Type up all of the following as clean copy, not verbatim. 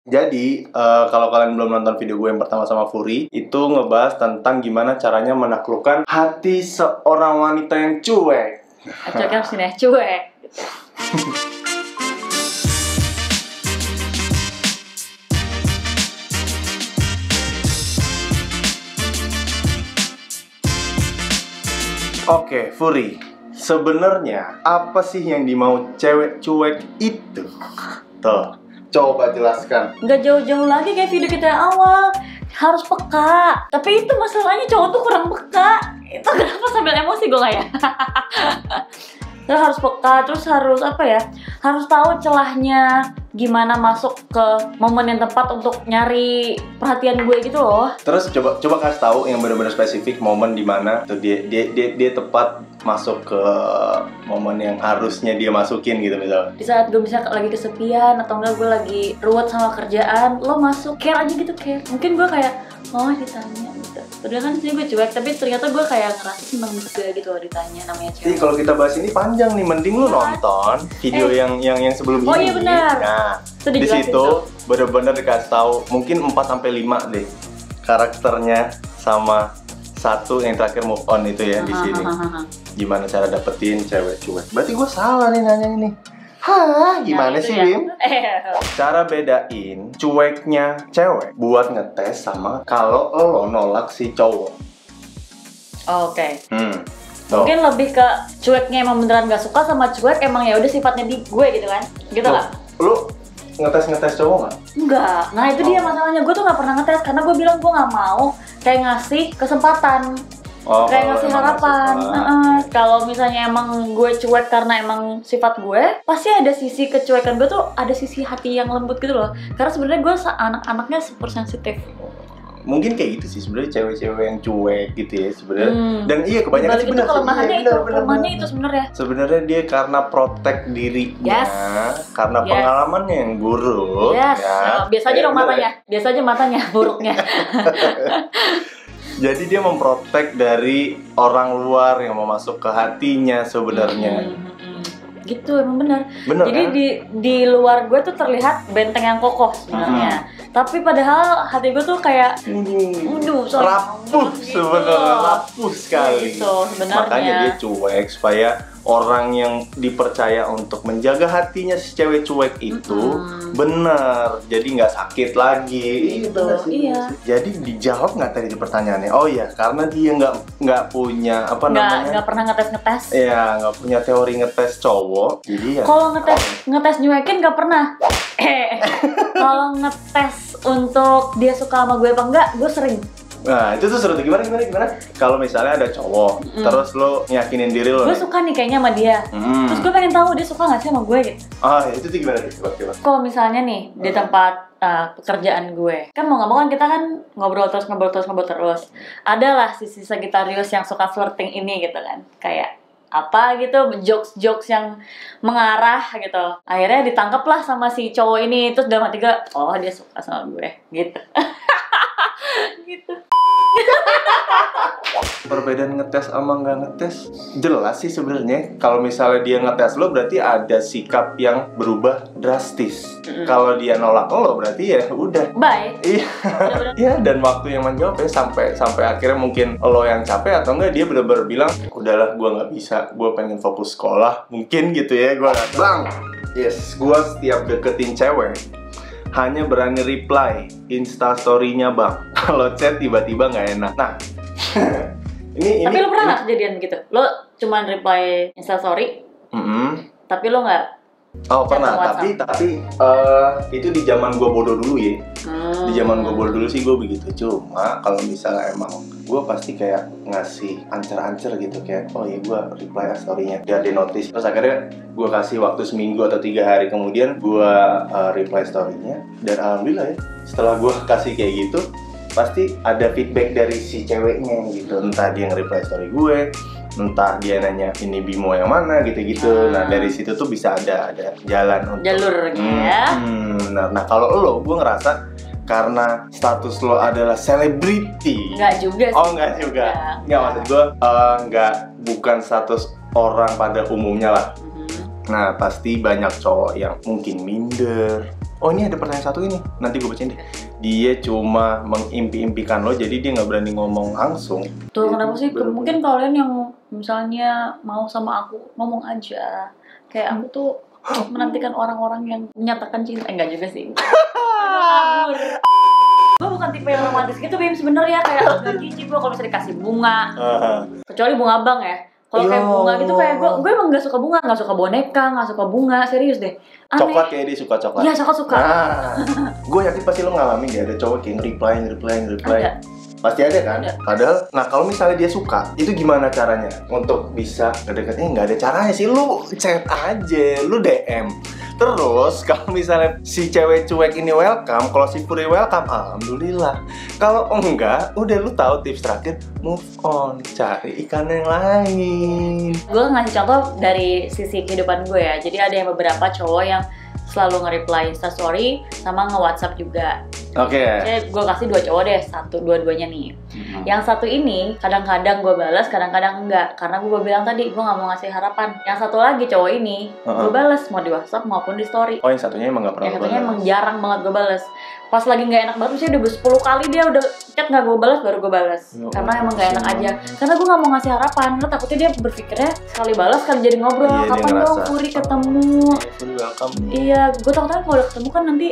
Jadi, kalau kalian belum nonton video gue yang pertama sama Furi, itu ngebahas tentang gimana caranya menaklukkan hati seorang wanita yang cuek. Cueknya harus nih, cuek gitu. Oke, Furi. Sebenarnya apa sih yang dimau cewek cuek itu? Tuh, coba jelaskan. Nggak jauh-jauh lagi kayak video kita yang awal, harus peka. Tapi itu masalahnya cowok tuh kurang peka. Itu kenapa sambil emosi gue kayak terus harus peka, terus harus apa ya, harus tahu celahnya, gimana masuk ke momen yang tepat untuk nyari perhatian gue gitu loh. Terus coba kasih tahu yang benar-benar spesifik momen di mana tuh dia tepat masuk ke momen yang harusnya dia masukin gitu misalnya. Di saat gue bisa lagi kesepian atau enggak gue lagi ruwet sama kerjaan, lo masuk care aja gitu, care. Mungkin gue kayak oh ditanya gitu. Padahal kan sini gue cuek, tapi ternyata gue kayak ngerasa seneng juga gitu loh ditanya, namanya cewek. Jadi kalau kita bahas ini panjang nih, mending lu nonton video yang sebelum ini. Oh iya benar. Nah, di situ bener-bener dikasih tahu mungkin 4-5 deh karakternya sama satu yang terakhir move on itu ya di sini. Gimana cara dapetin cewek cuek? Berarti gue salah nih nanya ini. Hah, gimana sih, Bim? Cara bedain cueknya cewek buat ngetes sama kalau lo nolak si cowok. Oke. Mungkin lebih ke cueknya emang beneran gak suka sama cuek emang ya udah sifatnya di gue gitu kan? Gitu lah. Lu ngetes cowok nggak? Enggak. Nah itu dia masalahnya, gue tuh nggak pernah ngetes karena gue bilang gue nggak mau kayak ngasih kesempatan. Kayak ngasih harapan. Kalau misalnya emang gue cuek karena emang sifat gue, pasti ada sisi kecuekan gue tuh, ada sisi hati yang lembut gitu loh. Karena sebenarnya gue anak-anaknya super sensitif. Mungkin kayak gitu sih sebenarnya cewek-cewek yang cuek gitu ya sebenarnya. Dan iya kebanyakan sih benar. Kelemahannya itu sebenarnya. Sebenarnya dia karena protect dirinya, karena pengalamannya yang buruk. Ya. Biasanya dong matanya, biasanya matanya buruknya. Jadi dia memprotek dari orang luar yang mau masuk ke hatinya sebenarnya. Gitu emang benar. Jadi kan? di luar gue tuh terlihat benteng yang kokoh sebenarnya. Tapi padahal hati gue tuh kayak rapuh sebenarnya, rapuh sekali. Gitu, makanya dia cuek supaya orang yang dipercaya untuk menjaga hatinya si cewek cuek itu benar, jadi nggak sakit lagi. Iya. Jadi dijawab nggak tadi pertanyaannya? Oh ya, karena dia nggak punya nggak pernah ngetes. Iya, nggak punya teori ngetes cowok. Jadi ya. Kalau ngetes nyuekin nggak pernah. Kalau ngetes untuk dia suka sama gue apa enggak, gue sering. Nah, itu tuh seru tuh. Gimana? Kalau misalnya ada cowok, terus lo yakinin diri lo. Gue suka nih kayaknya sama dia. Terus gue pengen tahu dia suka nggak sih sama gue gitu. Itu tuh gimana? Coba. Kalau misalnya nih di tempat pekerjaan gue, kan mau nggak mau kan kita kan ngobrol terus. Adalah sisi Sagittarius yang suka flirting ini gitu kan, kayak apa gitu, jokes yang mengarah gitu. Akhirnya ditangkap lah sama si cowok ini, terus dalam hati gue, oh dia suka sama gue gitu. Gitu. Perbedaan ngetes sama nggak ngetes jelas sih sebenarnya. Kalau misalnya dia ngetes lo berarti ada sikap yang berubah drastis. Kalau dia nolak lo berarti ya udah bye. Iya. Iya, dan waktu yang menjawab ya sampai akhirnya mungkin lo yang capek atau enggak dia bener-bener bilang udahlah gue nggak bisa, gue pengen fokus sekolah mungkin gitu ya. Gue bang, yes, gue setiap deketin cewek hanya berani reply instastory-nya bang. Kalau chat tiba-tiba nggak enak. Nah, tapi lo pernah nggak kejadian gitu? Lo cuma reply instastory, tapi lo nggak? Oh pernah, tapi itu di zaman gue bodoh dulu ya. Di zaman gue bodoh dulu sih gue begitu. Cuma kalau misalnya emang gue pasti kayak ngasih ancer-ancer gitu, kayak oh iya gue reply story-nya biar di notice. Terus akhirnya gue kasih waktu seminggu atau 3 hari kemudian gue reply story-nya. Dan alhamdulillah ya, setelah gue kasih kayak gitu pasti ada feedback dari si ceweknya gitu. Entah dia nge-reply story gue, entah dia nanya ini Bimo yang mana gitu-gitu. Nah dari situ tuh bisa ada jalan untuk ya. Nah kalau lo, gue ngerasa karena status lo adalah selebriti. Enggak juga sih. Oh enggak juga. Enggak, maksud gue bukan status orang pada umumnya lah. Nah, pasti banyak cowok yang mungkin minder. Oh, ini ada pertanyaan satu ini, nanti gue bacain deh. Dia cuma mengimpi-impikan lo, jadi dia nggak berani ngomong langsung. Tuh kenapa sih? Mungkin kalian yang misalnya mau sama aku ngomong aja. Kayak aku tuh menantikan orang-orang yang menyatakan cinta. Enggak juga sih. Kabur. Gue bukan tipe yang romantis gitu, Bim, sebenarnya kayak agak jijik gue kalau misalnya dikasih bunga. Kecuali bunga bang ya. Kalau kayak bunga gitu kayak gue emang gak suka bunga, gak suka boneka, gak suka bunga, serius deh. Aneh. Coklat kayak dia suka coklat. Iya, coklat suka. Nah, gue yakin pasti lo ngalamin ya, ada cowok kayak reply. Ada. Pasti ada kan? Ada. Padahal, nah kalau misalnya dia suka, itu gimana caranya untuk bisa ngedekatin? Nggak ada caranya sih, lu chat aja, lu DM. Terus kalau misalnya si cewek cuek ini welcome, kalau si Puri welcome, alhamdulillah. Kalau enggak, udah lu tahu tips terakhir, move on, cari ikan yang lain. Gue ngasih contoh dari sisi kehidupan gue ya. Jadi ada yang beberapa cowok yang selalu nge-reply Instastory sama nge-WhatsApp juga. Oke. Jadi gue kasih 2 cowok deh, dua-duanya nih. Yang satu ini kadang-kadang gue balas, kadang-kadang enggak. Karena gue bilang tadi gue nggak mau ngasih harapan. Yang satu lagi cowok ini gue balas mau di WhatsApp maupun di story. Oh, yang satunya emang nggak pernah. Yang satunya emang jarang banget gue balas. Pas lagi nggak enak banget, sih udah 10 kali dia udah chat nggak gue balas, baru gue balas. Karena emang nggak enak aja. Karena gue nggak mau ngasih harapan. Karena takutnya dia berpikirnya sekali balas kan jadi ngobrol. Iya, kapan dong Puri ketemu? Iya, gue takutnya kalau udah ketemu kan nanti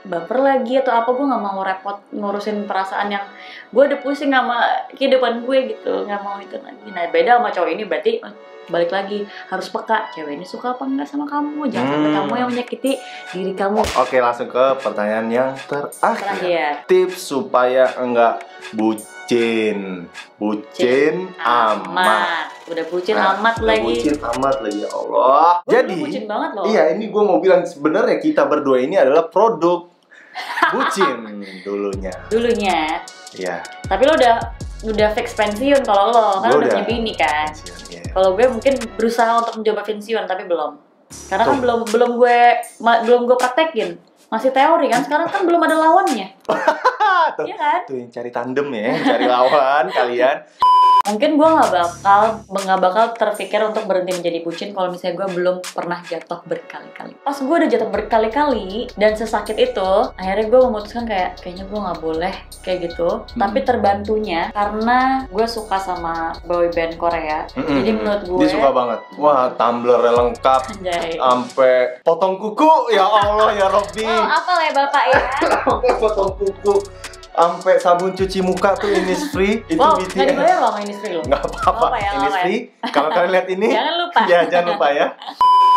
baper lagi atau apa. Gue nggak mau repot ngurusin perasaan yang gue udah pusing sama kehidupan gue gitu, nggak mau itu lagi. Nah beda sama cowok ini berarti balik lagi harus peka, cewek ini suka apa enggak sama kamu, jangan sampai kamu yang menyakiti diri kamu. Oke, langsung ke pertanyaan yang terakhir. Tips supaya enggak bucin amat. Udah bucin amat lagi. Bucin amat lagi, ya Allah. Jadi bucin banget loh. Iya, ini gue mau bilang sebenarnya kita berdua ini adalah produk bucin dulunya. Iya. Tapi lo udah fix pensiun kalau lo kan udah punya bini kan. Yeah. Kalau gue mungkin berusaha untuk mencoba pensiun tapi belum. Karena kan belum gue praktekin. Masih teori kan, sekarang kan belum ada lawannya. Iya kan? Tuh yang cari tandem ya, yang cari lawan kalian. Mungkin gue nggak bakal terpikir untuk berhenti menjadi bucin kalau misalnya gue belum pernah jatuh berkali-kali. Pas gue udah jatuh berkali-kali dan sesakit itu, akhirnya gue memutuskan kayaknya gue nggak boleh kayak gitu. Tapi terbantunya karena gue suka sama boyband Korea. Jadi menurut gue dia suka banget. Wah, tumblernya lengkap. Sampai potong kuku, ya Allah ya Robby. Oh, apa ya Bapak ya? Sampai potong kuku. Sampai sabun cuci muka tuh Innisfree itu BTS. Nggak dibayar loh sama Innisfree loh. Nggak apa-apa, Innisfree. Kalau kalian lihat ini, jangan lupa. Ya, jangan lupa ya.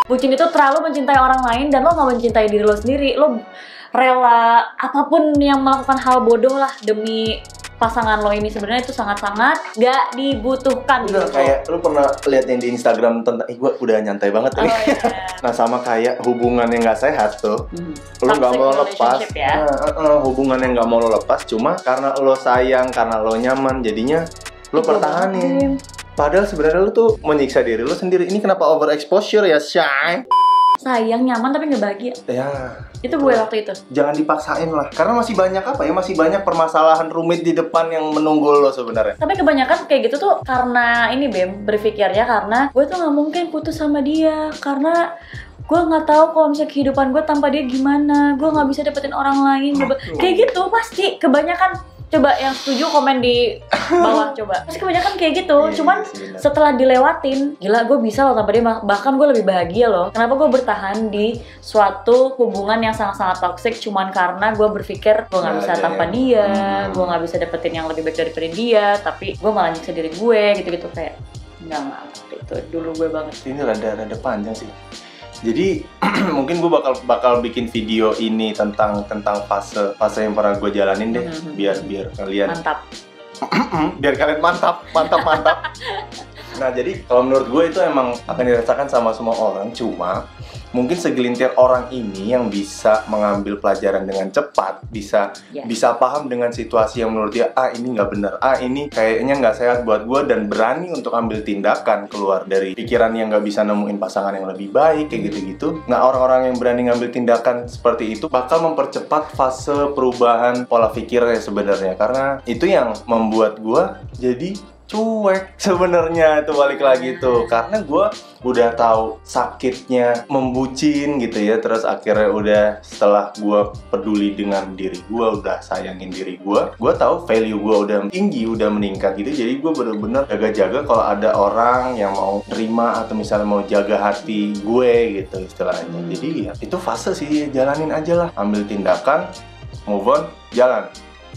Bucin itu terlalu mencintai orang lain dan lo nggak mencintai diri lo sendiri. Lo rela apapun yang melakukan hal bodoh lah demi pasangan lo ini. Sebenarnya itu sangat-sangat nggak dibutuhkan. Udah gitu. Kayak lo pernah lihat yang di Instagram tentang, gue udah nyantai banget nih. Nah, sama kayak hubungan yang nggak sehat tuh. Lo nggak mau lepas. Ya? Hubungan yang nggak mau lo lepas cuma karena lo sayang, karena lo nyaman, jadinya lo pertahanin. Padahal sebenarnya lo tuh menyiksa diri lo sendiri. Ini kenapa overexposure ya, Shay? Sayang, nyaman tapi nggak bahagia. Ya. Itu gue waktu itu. Jangan dipaksain lah. Karena masih banyak masih banyak permasalahan rumit di depan yang menunggu lo sebenarnya. Tapi kebanyakan kayak gitu tuh karena ini Bem, berpikirnya karena gue tuh nggak mungkin putus sama dia karena gue nggak tahu kalau misalnya kehidupan gue tanpa dia gimana, gue nggak bisa dapetin orang lain. Kayak gitu pasti kebanyakan. Coba yang setuju komen di bawah coba. Pasti kebanyakan kayak gitu. Cuman setelah dilewatin, gila gue bisa loh tanpa dia. Bahkan gue lebih bahagia loh. Kenapa gue bertahan di suatu hubungan yang sangat-sangat toksik cuman karena gue berpikir gue nggak bisa tanpa dia, gue nggak bisa dapetin yang lebih baik daripada dia, tapi gue malah nyiksa diri gue gitu-gitu kayak nggak itu dulu gue banget. Ini rada panjang sih. Jadi mungkin gue bakal bikin video ini tentang fase yang pernah gue jalanin deh, biar kalian biar kalian mantap. Nah, jadi kalau menurut gue itu emang akan dirasakan sama semua orang, cuma mungkin segelintir orang ini yang bisa mengambil pelajaran dengan cepat, bisa paham dengan situasi yang menurut dia, ini nggak benar, ini kayaknya nggak sehat buat gue, dan berani untuk ambil tindakan keluar dari pikiran yang nggak bisa nemuin pasangan yang lebih baik, kayak gitu-gitu. Nah, orang-orang yang berani ngambil tindakan seperti itu bakal mempercepat fase perubahan pola pikirnya sebenarnya, karena itu yang membuat gue jadi cuek sebenarnya itu balik lagi tuh, karena gue udah tahu sakitnya membucin gitu ya. Terus akhirnya udah setelah gue peduli dengan diri gue, udah sayangin diri gue tahu value gue udah tinggi, udah meningkat gitu. Jadi gue bener-bener jaga-jaga kalau ada orang yang mau terima atau misalnya mau jaga hati gue gitu istilahnya. Jadi ya itu fase sih, jalanin aja lah, ambil tindakan, move on, jalan.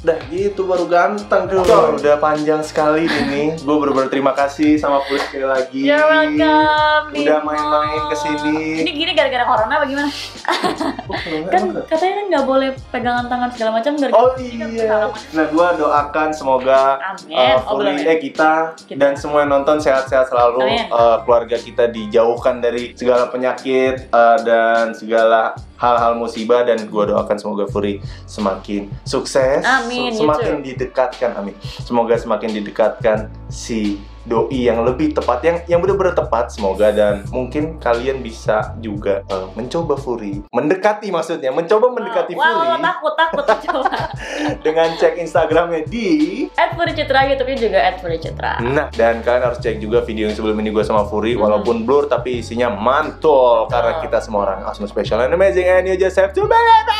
Udah gitu baru ganteng tuh. Udah panjang sekali ini. Gue bener-bener terima kasih sama Puri sekali lagi. You're welcome. Udah main-main kesini. Ini gini gara-gara corona bagaimana? Kan katanya kan nggak boleh pegangan tangan segala macam gara-gara. Oh iya. Nah gue doakan semoga Puri, kita dan semua yang nonton sehat-sehat selalu. Keluarga kita dijauhkan dari segala penyakit dan segala hal-hal musibah, dan gue doakan semoga Puri semakin sukses, semakin didekatkan, amin. Semoga semakin didekatkan si doi yang lebih tepat, yang benar-benar tepat semoga, dan mungkin kalian bisa juga mencoba Puri, mencoba mendekati Puri. Takut coba. Dengan cek Instagramnya di @puricitra, YouTube-nya juga @puricitra. Nah, dan kalian harus cek juga video yang sebelum ini gue sama Puri, walaupun blur tapi isinya mantul karena kita semua orang awesome, special, and amazing, and you just have to believe it.